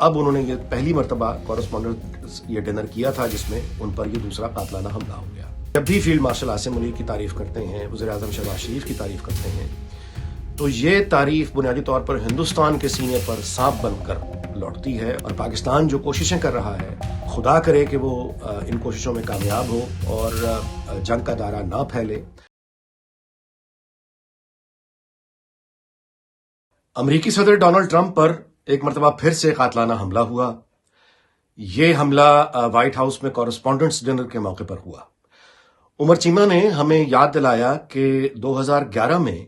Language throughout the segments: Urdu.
اب انہوں نے یہ پہلی مرتبہ کورسپونڈنٹ یہ ڈنر کیا تھا جس میں ان پر یہ دوسرا قاتلانہ حملہ ہو گیا۔ جب بھی فیلڈ مارشل عاصم منیر کی تعریف کرتے ہیں، وزیر اعظم شہباز شریف کی تعریف کرتے ہیں، تو یہ تعریف بنیادی طور پر ہندوستان کے سینے پر سانپ بن کر لوٹتی ہے، اور پاکستان جو کوششیں کر رہا ہے، خدا کرے کہ وہ ان کوششوں میں کامیاب ہو اور جنگ کا دائرہ نہ پھیلے۔ امریکی صدر ڈونلڈ ٹرمپ پر ایک مرتبہ پھر سے قاتلانہ حملہ ہوا۔ یہ حملہ وائٹ ہاؤس میں کورسپونڈنٹس ڈنر کے موقع پر ہوا۔ عمر چیمہ نے ہمیں یاد دلایا کہ 2011 میں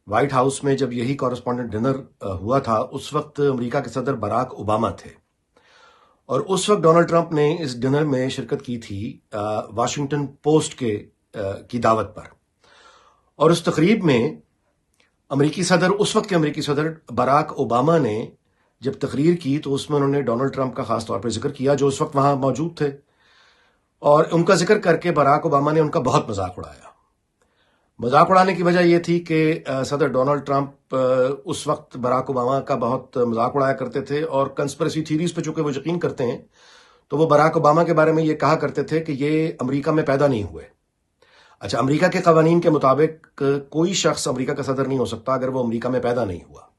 وائٹ ہاؤس میں جب یہی کورسپونڈنٹ ڈنر ہوا تھا، اس وقت امریکہ کے صدر براک اوباما تھے، اور اس وقت ڈونلڈ ٹرمپ نے اس ڈنر میں شرکت کی تھی واشنگٹن پوسٹ کی دعوت پر، اور اس تقریب میں اس وقت کے امریکی صدر براک اوباما نے جب تقریر کی تو اس میں انہوں نے ڈونلڈ ٹرمپ کا خاص طور پر ذکر کیا، جو اس وقت وہاں موجود تھے، اور ان کا ذکر کر کے براک اوباما نے ان کا بہت مذاق اڑایا۔ مذاق اڑانے کی وجہ یہ تھی کہ صدر ڈونلڈ ٹرمپ اس وقت براک اوباما کا بہت مذاق اڑایا کرتے تھے، اور کنسپریسی تھیریز پہ چونکہ وہ یقین کرتے ہیں تو وہ براک اوباما کے بارے میں یہ کہا کرتے تھے کہ یہ امریکہ میں پیدا نہیں ہوئے۔ اچھا، امریکہ کے قوانین کے مطابق کوئی شخص امریکہ کا صدر نہیں ہو سکتا اگر وہ امریکہ میں پیدا نہیں ہوا۔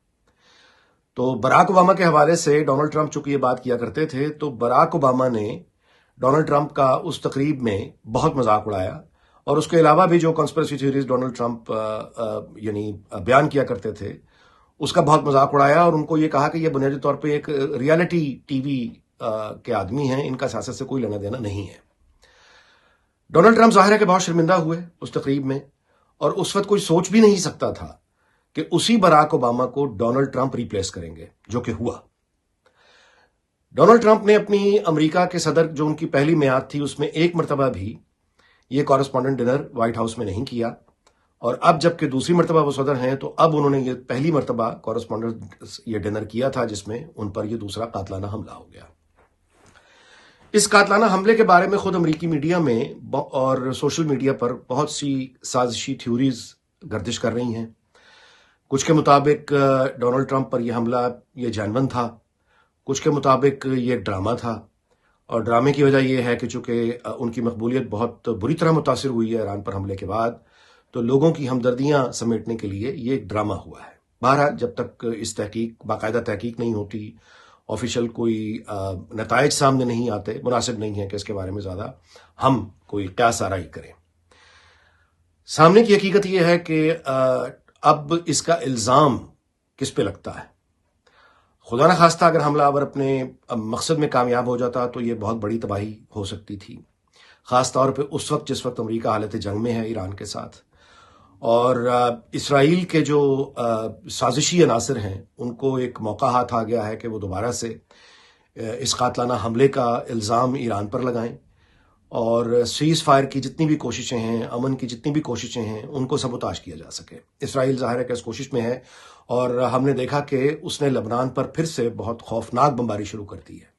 تو براک اوباما کے حوالے سے ڈونلڈ ٹرمپ چونکہ یہ بات کیا کرتے تھے، تو براک اوباما نے ڈونلڈ ٹرمپ کا اس تقریب میں بہت مذاق اڑایا، اور اس کے علاوہ بھی جو کنسپریسی تھیوریز ڈونلڈ ٹرمپ بیان کیا کرتے تھے اس کا بہت مذاق اڑایا، اور ان کو یہ کہا کہ یہ بنیادی طور پہ ایک ریالٹی ٹی وی کے آدمی ہیں، ان کا سیاست سے کوئی لینا دینا نہیں ہے۔ ڈونلڈ ٹرمپ ظاہر ہے کہ بہت شرمندہ ہوئے اس تقریب میں، اور اس وقت کوئی سوچ بھی نہیں سکتا تھا کہ اسی براک اوباما کو ڈونلڈ ٹرمپ ریپلیس کریں گے، جو کہ ہوا۔ ڈونلڈ ٹرمپ نے اپنی امریکہ کے صدر جو ان کی پہلی میعاد تھی اس میں ایک مرتبہ بھی یہ کورسپونڈنٹ ڈنر وائٹ ہاؤس میں نہیں کیا، اور اب جب کہ دوسری مرتبہ وہ صدر ہیں تو اب انہوں نے یہ پہلی مرتبہ کورسپونڈنٹ یہ ڈنر کیا تھا جس میں ان پر یہ دوسرا قاتلانہ حملہ ہو گیا۔ اس قاتلانہ حملے کے بارے میں خود امریکی میڈیا میں اور سوشل میڈیا پر بہت سی سازشی تھیوریز گردش کر رہی ہیں۔ کچھ کے مطابق ڈونلڈ ٹرمپ پر یہ حملہ یہ جینون تھا، کچھ کے مطابق یہ ایک ڈرامہ تھا، اور ڈرامے کی وجہ یہ ہے کہ چونکہ ان کی مقبولیت بہت بری طرح متاثر ہوئی ہے ایران پر حملے کے بعد، تو لوگوں کی ہمدردیاں سمیٹنے کے لیے یہ ایک ڈرامہ ہوا ہے۔ بہرحال جب تک اس باقاعدہ تحقیق نہیں ہوتی، آفیشل کوئی نتائج سامنے نہیں آتے، مناسب نہیں ہے کہ اس کے بارے میں زیادہ ہم کوئی قیاس آرائی کریں۔ سامنے کی حقیقت یہ ہے کہ اب اس کا الزام کس پہ لگتا ہے؟ خدا نہ خواستہ اگر حملہ آور اپنے مقصد میں کامیاب ہو جاتا تو یہ بہت بڑی تباہی ہو سکتی تھی، خاص طور پہ اس وقت جس وقت امریکہ حالت جنگ میں ہے ایران کے ساتھ، اور اسرائیل کے جو سازشی عناصر ہیں ان کو ایک موقع ہاتھ آ گیا ہے کہ وہ دوبارہ سے اس قاتلانہ حملے کا الزام ایران پر لگائیں، اور سیز فائر کی جتنی بھی کوششیں ہیں، امن کی جتنی بھی کوششیں ہیں، ان کو سبوتاژ کیا جا سکے۔ اسرائیل ظاہر ہے کہ اس کوشش میں ہے، اور ہم نے دیکھا کہ اس نے لبنان پر پھر سے بہت خوفناک بمباری شروع کر دی ہے۔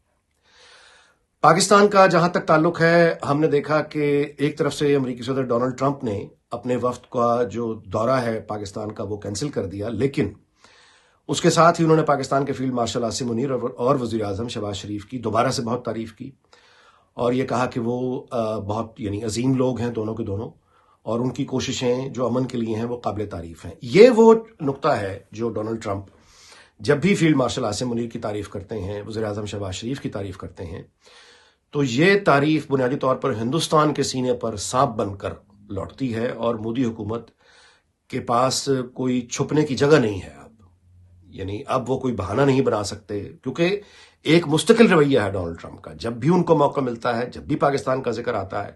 پاکستان کا جہاں تک تعلق ہے، ہم نے دیکھا کہ ایک طرف سے امریکی صدر ڈونلڈ ٹرمپ نے اپنے وفد کا جو دورہ ہے پاکستان کا وہ کینسل کر دیا، لیکن اس کے ساتھ ہی انہوں نے پاکستان کے فیلڈ مارشل عاصم منیر اور وزیر اعظم شہباز شریف کی دوبارہ سے بہت تعریف کی، اور یہ کہا کہ وہ بہت عظیم لوگ ہیں دونوں کے دونوں، اور ان کی کوششیں جو امن کے لیے ہیں وہ قابل تعریف ہیں۔ یہ وہ نقطہ ہے جو ڈونلڈ ٹرمپ جب بھی فیلڈ مارشل عاصم منیر کی تعریف کرتے ہیں، وزیر اعظم شہباز شریف کی تعریف کرتے ہیں، تو یہ تعریف بنیادی طور پر ہندوستان کے سینے پر سانپ بن کر لوٹتی ہے، اور مودی حکومت کے پاس کوئی چھپنے کی جگہ نہیں ہے اب وہ کوئی بہانہ نہیں بنا سکتے، کیونکہ ایک مستقل رویہ ہے ڈونلڈ ٹرمپ کا۔ جب بھی ان کو موقع ملتا ہے، جب بھی پاکستان کا ذکر آتا ہے،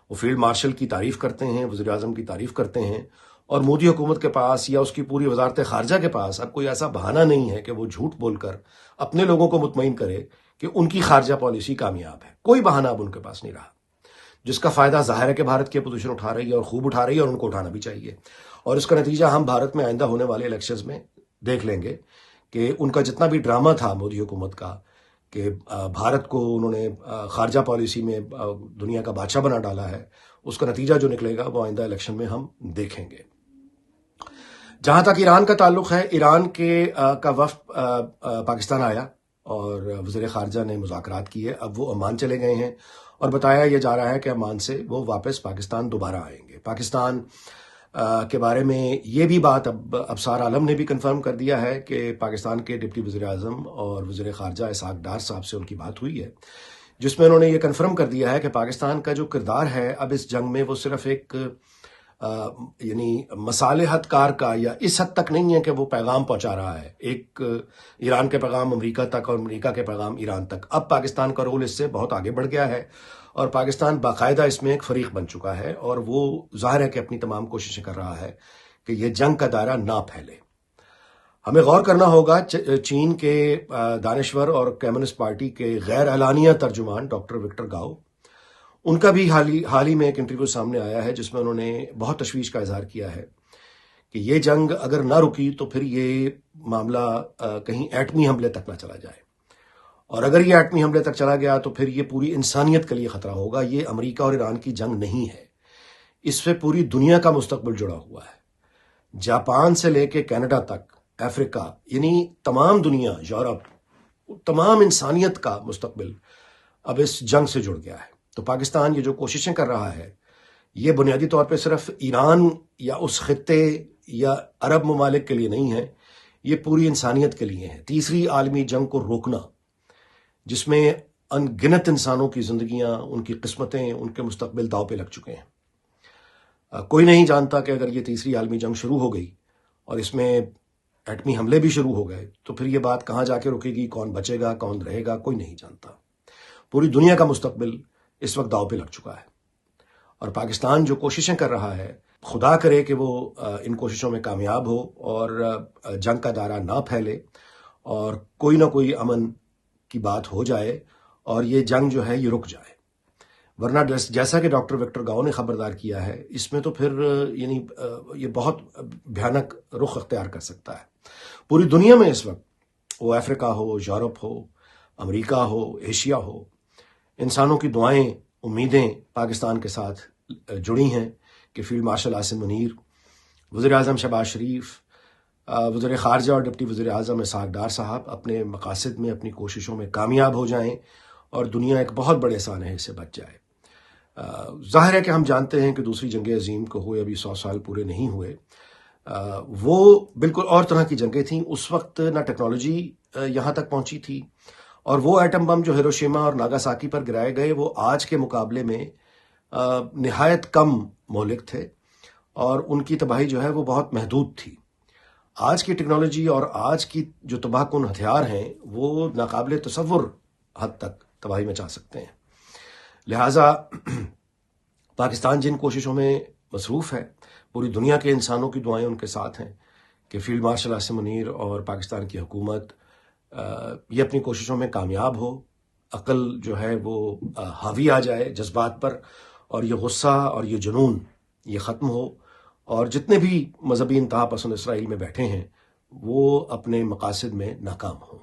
وہ فیلڈ مارشل کی تعریف کرتے ہیں، وزیر اعظم کی تعریف کرتے ہیں، اور مودی حکومت کے پاس یا اس کی پوری وزارت خارجہ کے پاس اب کوئی ایسا بہانہ نہیں ہے کہ وہ جھوٹ بول کر اپنے لوگوں کو مطمئن کرے کہ ان کی خارجہ پالیسی کامیاب ہے۔ کوئی بہانہ اب ان کے پاس نہیں رہا، جس کا فائدہ ظاہر ہے کہ بھارت کی اپوزیشن اٹھا رہی ہے، اور خوب اٹھا رہی ہے، اور ان کو اٹھانا بھی چاہیے، اور اس کا نتیجہ ہم بھارت میں آئندہ ہونے والے الیکشنز میں دیکھ لیں گے کہ ان کا جتنا بھی ڈرامہ تھا مودی حکومت کا کہ بھارت کو انہوں نے خارجہ پالیسی میں دنیا کا بادشاہ بنا ڈالا ہے، اس کا نتیجہ جو نکلے گا وہ آئندہ الیکشن میں ہم دیکھیں گے۔ جہاں تک ایران کا تعلق ہے، ایران کا وفد پاکستان آیا، اور وزیر خارجہ نے مذاکرات کیے. اب وہ عمان چلے گئے ہیں اور بتایا یہ جا رہا ہے کہ عمان سے وہ واپس پاکستان دوبارہ آئیں گے. پاکستان کے بارے میں یہ بھی بات اب ابصار عالم نے بھی کنفرم کر دیا ہے کہ پاکستان کے ڈپٹی وزیر اعظم اور وزیر خارجہ اسحاق ڈار صاحب سے ان کی بات ہوئی ہے، جس میں انہوں نے یہ کنفرم کر دیا ہے کہ پاکستان کا جو کردار ہے اب اس جنگ میں وہ صرف ایک یعنی مصالحت کار کا، یا اس حد تک نہیں ہے کہ وہ پیغام پہنچا رہا ہے، ایک ایران کے پیغام امریکہ تک اور امریکہ کے پیغام ایران تک. اب پاکستان کا رول اس سے بہت آگے بڑھ گیا ہے اور پاکستان باقاعدہ اس میں ایک فریق بن چکا ہے، اور وہ ظاہر ہے کہ اپنی تمام کوششیں کر رہا ہے کہ یہ جنگ کا دائرہ نہ پھیلے. ہمیں غور کرنا ہوگا چین کے دانشور اور کمیونسٹ پارٹی کے غیر اعلانیہ ترجمان ڈاکٹر وکٹر گاؤ، ان کا بھی حال ہی میں ایک انٹرویو سامنے آیا ہے جس میں انہوں نے بہت تشویش کا اظہار کیا ہے کہ یہ جنگ اگر نہ رکی تو پھر یہ معاملہ کہیں ایٹمی حملے تک نہ چلا جائے، اور اگر یہ ایٹمی حملے تک چلا گیا تو پھر یہ پوری انسانیت کے لیے خطرہ ہوگا. یہ امریکہ اور ایران کی جنگ نہیں ہے، اس سے پوری دنیا کا مستقبل جڑا ہوا ہے. جاپان سے لے کے کینیڈا تک، افریقہ، یعنی تمام دنیا، یورپ، تمام انسانیت کا مستقبل اب اس جنگ سے جڑ گیا ہے. تو پاکستان یہ جو کوششیں کر رہا ہے یہ بنیادی طور پہ صرف ایران یا اس خطے یا عرب ممالک کے لیے نہیں ہے، یہ پوری انسانیت کے لیے ہے. تیسری عالمی جنگ کو روکنا، جس میں ان گنت انسانوں کی زندگیاں، ان کی قسمتیں، ان کے مستقبل داؤ پہ لگ چکے ہیں. کوئی نہیں جانتا کہ اگر یہ تیسری عالمی جنگ شروع ہو گئی اور اس میں ایٹمی حملے بھی شروع ہو گئے تو پھر یہ بات کہاں جا کے رکے گی، کون بچے گا، کون رہے گا، کوئی نہیں جانتا. پوری دنیا کا مستقبل اس وقت داؤ پہ لگ چکا ہے، اور پاکستان جو کوششیں کر رہا ہے، خدا کرے کہ وہ ان کوششوں میں کامیاب ہو اور جنگ کا دائرہ نہ پھیلے اور کوئی نہ کوئی امن کی بات ہو جائے اور یہ جنگ جو ہے یہ رک جائے. ورنہ جیسا کہ ڈاکٹر وکٹر گاؤ نے خبردار کیا ہے، اس میں تو پھر یعنی یہ بہت بھیانک رخ اختیار کر سکتا ہے. پوری دنیا میں اس وقت، وہ افریقہ ہو، یورپ ہو، امریکہ ہو، ایشیا ہو، انسانوں کی دعائیں، امیدیں پاکستان کے ساتھ جڑی ہیں کہ فیلڈ مارشل عاصم منیر، وزیر اعظم شہباز شریف، وزیر خارجہ اور ڈپٹی وزیر اعظم اسحاق ڈار صاحب اپنے مقاصد میں، اپنی کوششوں میں کامیاب ہو جائیں اور دنیا ایک بہت بڑے سانحے سے بچ جائے. ظاہر ہے کہ ہم جانتے ہیں کہ دوسری جنگ عظیم کو ہوئے ابھی 100 سال پورے نہیں ہوئے. وہ بالکل اور طرح کی جنگیں تھیں. اس وقت نہ ٹیکنالوجی یہاں تک پہنچی تھی، اور وہ ایٹم بم جو ہیروشیما اور ناگاساکی پر گرائے گئے وہ آج کے مقابلے میں نہایت کم مہلک تھے، اور ان کی تباہی جو ہے وہ بہت محدود تھی. آج کی ٹیکنالوجی اور آج کی جو تباہ کن ہتھیار ہیں وہ ناقابل تصور حد تک تباہی مچا سکتے ہیں. لہٰذا پاکستان جن کوششوں میں مصروف ہے، پوری دنیا کے انسانوں کی دعائیں ان کے ساتھ ہیں کہ فیلڈ مارشل عاصم منیر اور پاکستان کی حکومت یہ اپنی کوششوں میں کامیاب ہو، عقل جو ہے وہ حاوی آ جائے جذبات پر، اور یہ غصہ اور یہ جنون یہ ختم ہو، اور جتنے بھی مذہبی انتہا پسند اسرائیل میں بیٹھے ہیں وہ اپنے مقاصد میں ناکام ہوں.